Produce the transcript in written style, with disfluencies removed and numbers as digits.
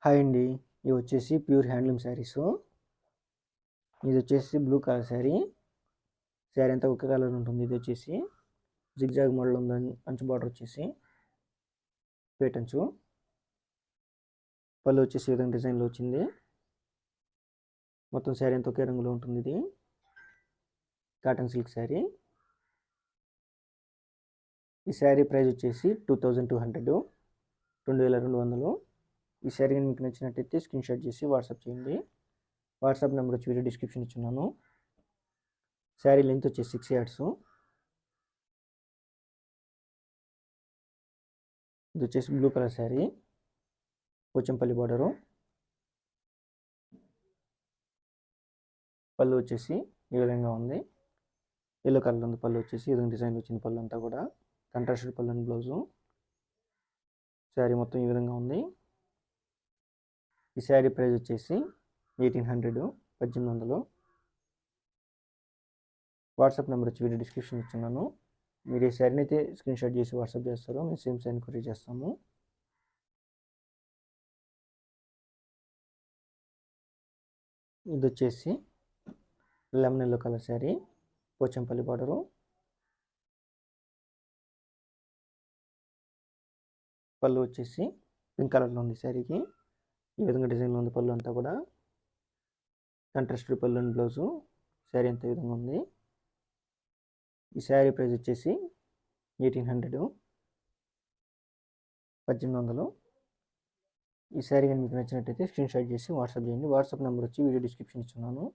Hi అండి. ఇవి వచ్చేసి ప్యూర్ హ్యాండ్లూమ్ శారీసు. ఇది వచ్చేసి బ్లూ కలర్ శారీ. శారీ అంతా ఒకే కలర్ ఉంటుంది. ఇది వచ్చేసి జిగ్జాగ్ మోడల్ ఉందని అంచు బార్డర్ వచ్చేసి పేటంచు. పళ్ళు వచ్చేసి ఈ విధంగా డిజైన్లో వచ్చింది. మొత్తం శారీ అంతా ఒకే రంగులో ఉంటుంది. ఇది కాటన్ సిల్క్ శారీ. ఈ శారీ ప్రైస్ వచ్చేసి 2200, 2200. ఈ శారీ మీకు నచ్చినట్టయితే స్క్రీన్ షాట్ చేసి వాట్సాప్ చేయండి. వాట్సాప్ నెంబర్ వచ్చి వీడియో డిస్క్రిప్షన్ ఇచ్చున్నాను. శారీ లెంత్ వచ్చేసి 6 yards. ఇది వచ్చేసి blue colour sari, Pochampally border. పళ్ళు వచ్చేసి ఈ విధంగా ఉంది. ఎల్లో కలర్ ఉంది. పళ్ళు వచ్చేసి ఈ విధంగా డిజైన్ వచ్చింది. పళ్ళు అంతా కూడా కంట్రాస్టెడ్ పళ్ళు అండ్ బ్లౌజు. శారీ మొత్తం ఈ విధంగా ఉంది. ఈ శారీ ప్రైస్ వచ్చేసి 1800, 1800. వాట్సాప్ నెంబర్ వచ్చి వీడియో డిస్క్రిప్షన్ ఇచ్చున్నాను. మీరు ఈ శారీని అయితే స్క్రీన్ షాట్ చేసి వాట్సాప్ చేస్తారో మేము సేమ్ శారీ కొరియర్ చేస్తాము. ఇది వచ్చేసి lemon yellow colour sari, Pochampally border. పళ్ళు వచ్చేసి పింక్ కలర్లో ఉంది. శారీకి ఈ విధంగా డిజైన్లో ఉంది. పళ్ళు అంతా కూడా కంట్రాస్టెడ్ పళ్ళు అండ్ బ్లౌజు. శారీ అంతా ఈ విధంగా ఉంది. ఈ శారీ ప్రైస్ వచ్చేసి 1800, 1800. ఈ శారీ కానీ మీకు నచ్చినట్టయితే స్క్రీన్ షాట్ చేసి వాట్సాప్ చేయండి. వాట్సాప్ నెంబర్ వచ్చి వీడియో డిస్క్రిప్షన్ ఇస్తున్నాను.